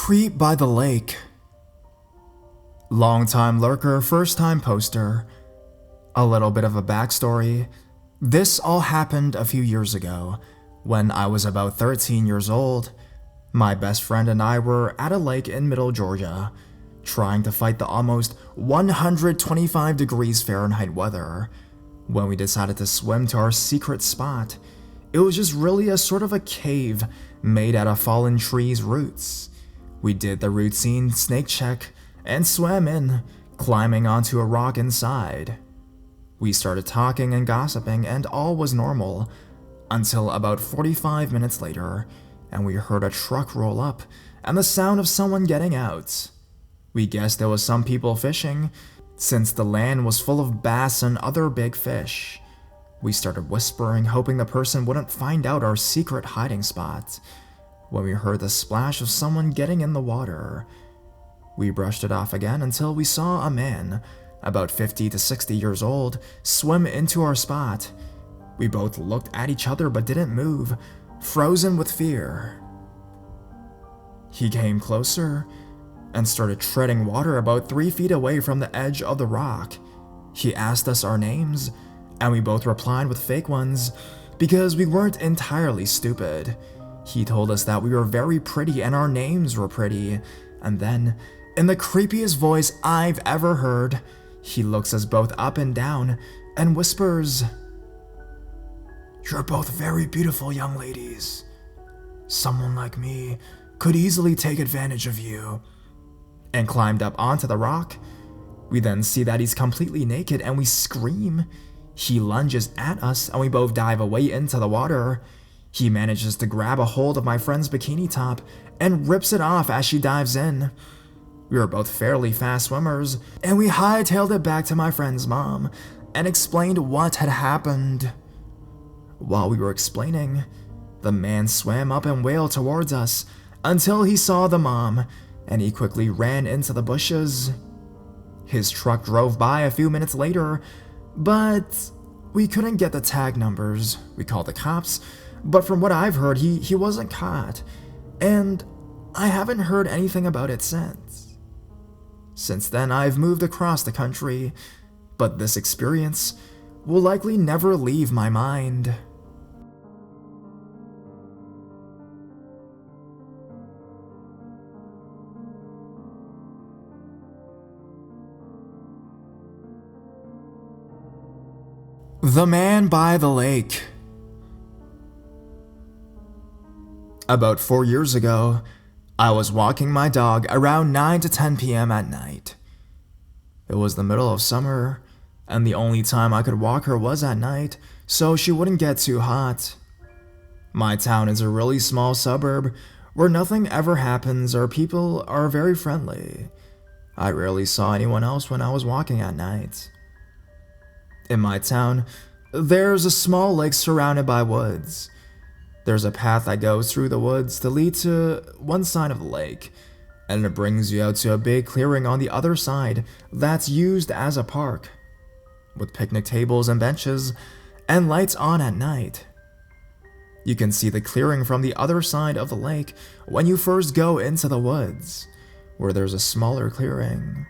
Creep by the lake. Long-time lurker, first-time poster. A little bit of a backstory. This all happened a few years ago, when I was about 13 years old. My best friend and I were at a lake in Middle Georgia, trying to fight the almost 125 degrees Fahrenheit weather. When we decided to swim to our secret spot, it was just really a sort of a cave made out of fallen trees' roots. We did the routine snake check and swam in, climbing onto a rock inside. We started talking and gossiping, and all was normal, until about 45 minutes later, and we heard a truck roll up and the sound of someone getting out. We guessed there was some people fishing, since the land was full of bass and other big fish. We started whispering, hoping the person wouldn't find out our secret hiding spot, when we heard the splash of someone getting in the water. We brushed it off again until we saw a man, about 50 to 60 years old, swim into our spot. We both looked at each other but didn't move, frozen with fear. He came closer and started treading water about 3 feet away from the edge of the rock. He asked us our names, and we both replied with fake ones, because we weren't entirely stupid. He told us that we were very pretty and our names were pretty, and then, in the creepiest voice I've ever heard, he looks us both up and down and whispers, "You're both very beautiful young ladies. Someone like me could easily take advantage of you," and climbed up onto the rock. We then see that he's completely naked and we scream. He lunges at us and we both dive away into the water. He manages to grab a hold of my friend's bikini top and rips it off as she dives in. We were both fairly fast swimmers, and we hightailed it back to my friend's mom and explained what had happened. While we were explaining, the man swam up and wailed towards us until he saw the mom, and he quickly ran into the bushes. His truck drove by a few minutes later, but we couldn't get the tag numbers. We called the cops, but from what I've heard, he wasn't caught, and I haven't heard anything about it since. Since then, I've moved across the country, but this experience will likely never leave my mind. The Man by the Lake. About 4 years ago, I was walking my dog around 9 to 10 p.m. at night. It was the middle of summer, and the only time I could walk her was at night, so she wouldn't get too hot. My town is a really small suburb where nothing ever happens or people are very friendly. I rarely saw anyone else when I was walking at night. In my town, there's a small lake surrounded by woods. There's a path that goes through the woods to lead to one side of the lake, and it brings you out to a big clearing on the other side that's used as a park, with picnic tables and benches, and lights on at night. You can see the clearing from the other side of the lake when you first go into the woods, where there's a smaller clearing.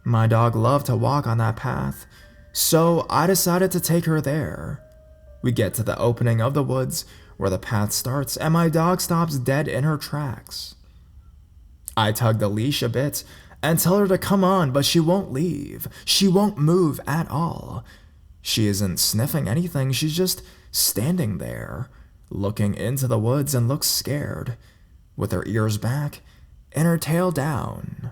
My dog loved to walk on that path, so I decided to take her there. We get to the opening of the woods where the path starts, and my dog stops dead in her tracks. I tug the leash a bit and tell her to come on, but she won't leave. She won't move at all. She isn't sniffing anything, she's just standing there, looking into the woods and looks scared, with her ears back and her tail down.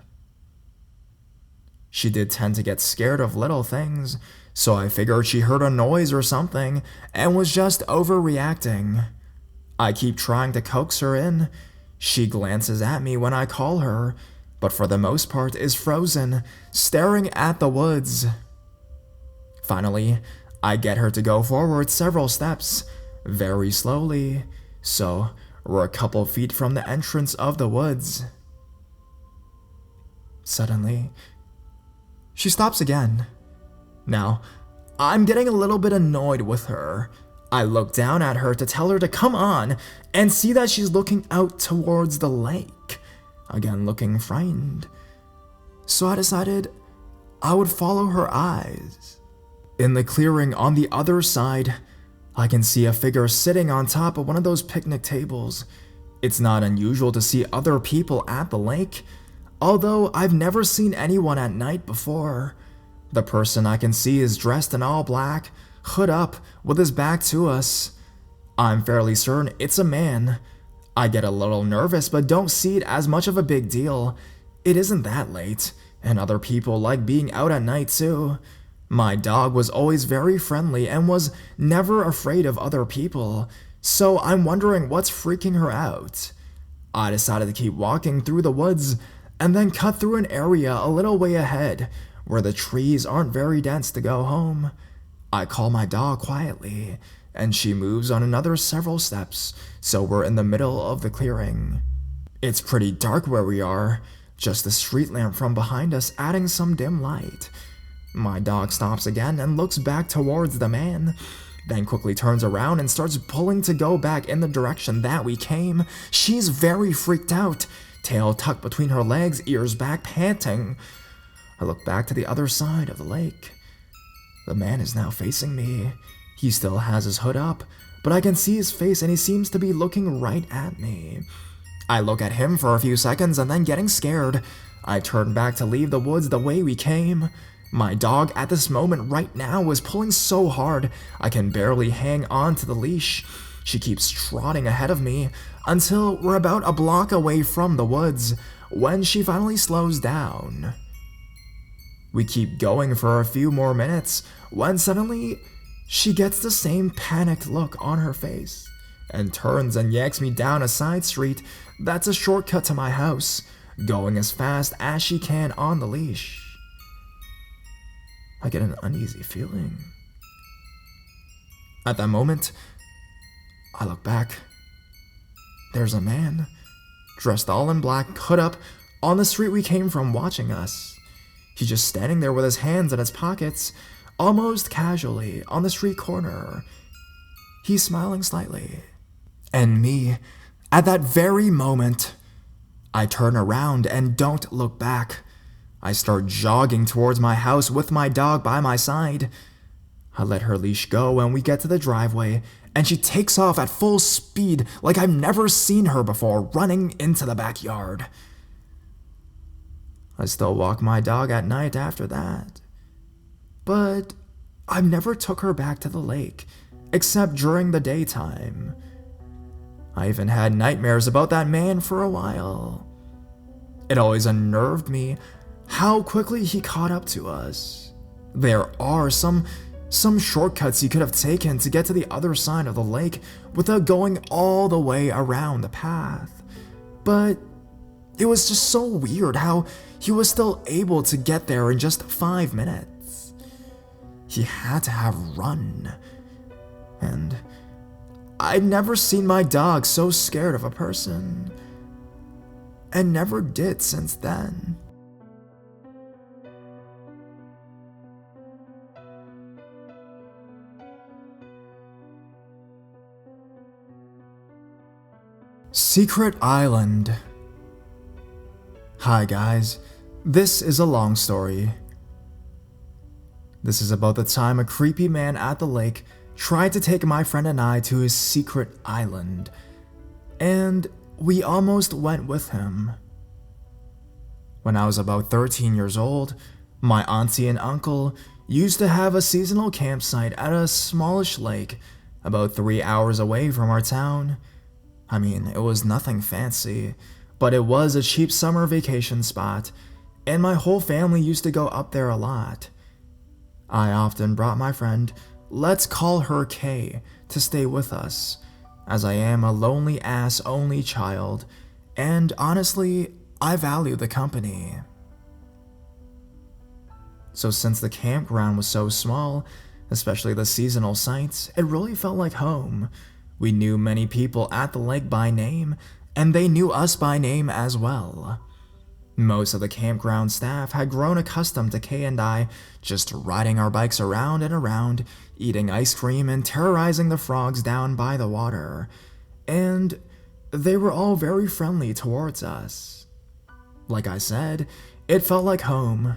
She did tend to get scared of little things, so I figured she heard a noise or something and was just overreacting. I keep trying to coax her in. She glances at me when I call her, but for the most part is frozen, staring at the woods. Finally, I get her to go forward several steps, very slowly, so we're a couple feet from the entrance of the woods. Suddenly, she stops again. Now, I'm getting a little bit annoyed with her. I look down at her to tell her to come on and see that she's looking out towards the lake, again looking frightened. So I decided I would follow her eyes. In the clearing on the other side, I can see a figure sitting on top of one of those picnic tables. It's not unusual to see other people at the lake, although I've never seen anyone at night before. The person I can see is dressed in all black, hood up, with his back to us. I'm fairly certain it's a man. I get a little nervous, but don't see it as much of a big deal. It isn't that late, and other people like being out at night too. My dog was always very friendly and was never afraid of other people, so I'm wondering what's freaking her out. I decided to keep walking through the woods and then cut through an area a little way ahead where the trees aren't very dense to go home. I call my dog quietly, and she moves on another several steps, so we're in the middle of the clearing. It's pretty dark where we are, just the street lamp from behind us adding some dim light. My dog stops again and looks back towards the man, then quickly turns around and starts pulling to go back in the direction that we came. She's very freaked out, tail tucked between her legs, ears back, panting. I look back to the other side of the lake. The man is now facing me. He still has his hood up, but I can see his face and he seems to be looking right at me. I look at him for a few seconds and then getting scared, I turn back to leave the woods the way we came. My dog at this moment right now is pulling so hard I can barely hang on to the leash. She keeps trotting ahead of me until we're about a block away from the woods when she finally slows down. We keep going for a few more minutes when suddenly she gets the same panicked look on her face and turns and yanks me down a side street that's a shortcut to my house, going as fast as she can on the leash. I get an uneasy feeling. At that moment, I look back. There's a man, dressed all in black, hood up, on the street we came from watching us. He's just standing there with his hands in his pockets, almost casually, on the street corner. He's smiling slightly. And me, at that very moment, I turn around and don't look back. I start jogging towards my house with my dog by my side. I let her leash go and we get to the driveway, and she takes off at full speed like I've never seen her before, running into the backyard. I still walk my dog at night after that. But I've never took her back to the lake, except during the daytime. I even had nightmares about that man for a while. It always unnerved me how quickly he caught up to us. There are some shortcuts he could have taken to get to the other side of the lake without going all the way around the path. But it was just so weird how he was still able to get there in just 5 minutes. He had to have run. And I'd never seen my dog so scared of a person. And never did since then. Secret Island. Hi guys, this is a long story. This is about the time a creepy man at the lake tried to take my friend and I to his secret island, and we almost went with him. When I was about 13 years old, my auntie and uncle used to have a seasonal campsite at a smallish lake about 3 hours away from our town. I mean, it was nothing fancy, but it was a cheap summer vacation spot, and my whole family used to go up there a lot. I often brought my friend, let's call her Kay, to stay with us, as I am a lonely ass only child, and honestly, I value the company. So since the campground was so small, especially the seasonal sites, it really felt like home. We knew many people at the lake by name, and they knew us by name as well. Most of the campground staff had grown accustomed to Kay and I just riding our bikes around and around, eating ice cream and terrorizing the frogs down by the water. And they were all very friendly towards us. Like I said, it felt like home.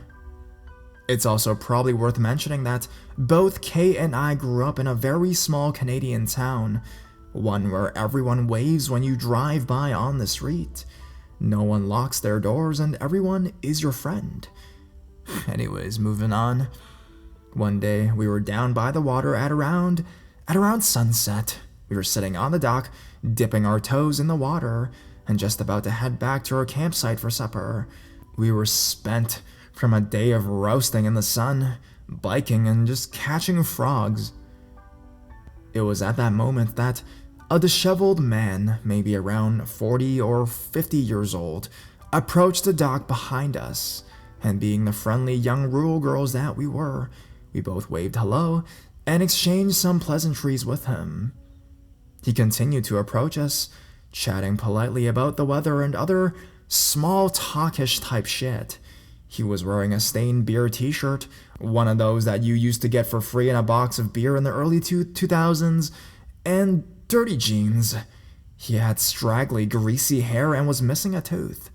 It's also probably worth mentioning that both Kay and I grew up in a very small Canadian town, one where everyone waves when you drive by on the street. No one locks their doors and everyone is your friend. Anyways, moving on. One day, we were down by the water at around sunset. We were sitting on the dock, dipping our toes in the water, and just about to head back to our campsite for supper. We were spent from a day of roasting in the sun, biking, and just catching frogs. It was at that moment that a disheveled man, maybe around 40 or 50 years old, approached the dock behind us, and being the friendly young rural girls that we were, we both waved hello and exchanged some pleasantries with him. He continued to approach us, chatting politely about the weather and other small talkish type shit. He was wearing a stained beer t-shirt, one of those that you used to get for free in a box of beer in the early 2000s, and dirty jeans. He had straggly, greasy hair and was missing a tooth.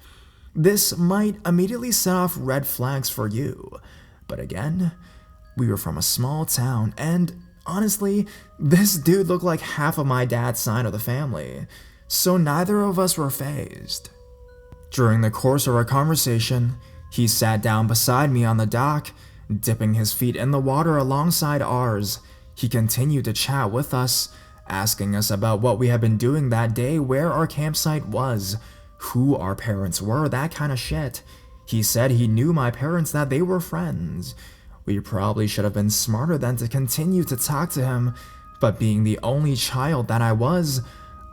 This might immediately set off red flags for you, but again, we were from a small town, and honestly, this dude looked like half of my dad's side of the family, so neither of us were fazed. During the course of our conversation, he sat down beside me on the dock, dipping his feet in the water alongside ours. He continued to chat with us, asking us about what we had been doing that day, where our campsite was, who our parents were, that kind of shit. He said he knew my parents, that they were friends. We probably should have been smarter than to continue to talk to him, but being the only child that I was,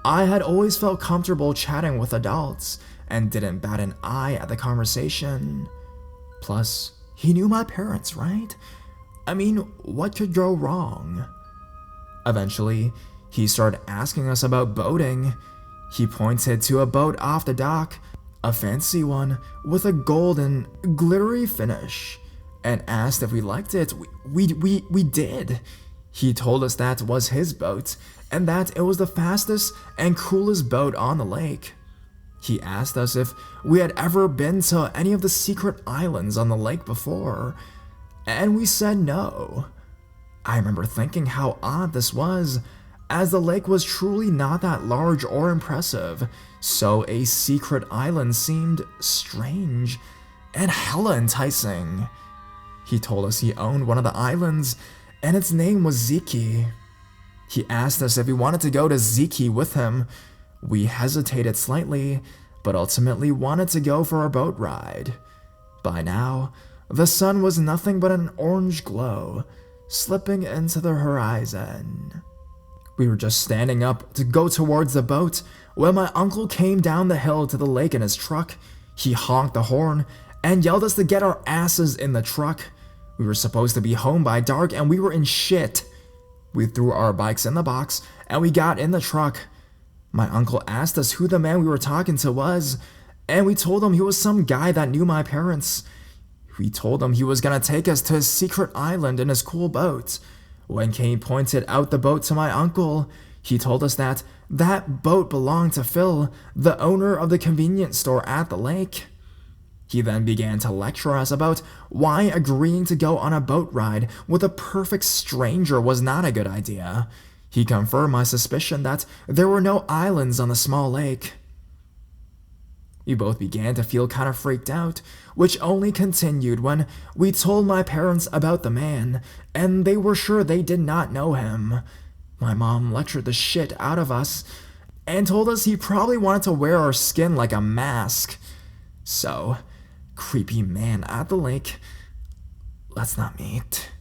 I had always felt comfortable chatting with adults and didn't bat an eye at the conversation. Plus, he knew my parents, right? I mean, what could go wrong? Eventually, he started asking us about boating. He pointed to a boat off the dock, a fancy one with a golden, glittery finish, and asked if we liked it. We did. He told us that was his boat, and that it was the fastest and coolest boat on the lake. He asked us if we had ever been to any of the secret islands on the lake before, and we said no. I remember thinking how odd this was, as the lake was truly not that large or impressive, so a secret island seemed strange and hella enticing. He told us he owned one of the islands, and its name was Ziki. He asked us if we wanted to go to Ziki with him. We hesitated slightly, but ultimately wanted to go for a boat ride. By now, the sun was nothing but an orange glow, slipping into the horizon. We were just standing up to go towards the boat when my uncle came down the hill to the lake in his truck. He honked the horn and yelled us to get our asses in the truck. We were supposed to be home by dark and we were in shit. We threw our bikes in the box and we got in the truck. My uncle asked us who the man we were talking to was, and we told him he was some guy that knew my parents. We told him he was gonna take us to his secret island in his cool boat. When Kane pointed out the boat to my uncle, he told us that that boat belonged to Phil, the owner of the convenience store at the lake. He then began to lecture us about why agreeing to go on a boat ride with a perfect stranger was not a good idea. He confirmed my suspicion that there were no islands on the small lake. We both began to feel kind of freaked out, which only continued when we told my parents about the man, and they were sure they did not know him. My mom lectured the shit out of us and told us he probably wanted to wear our skin like a mask. So, creepy man at the lake, let's not meet.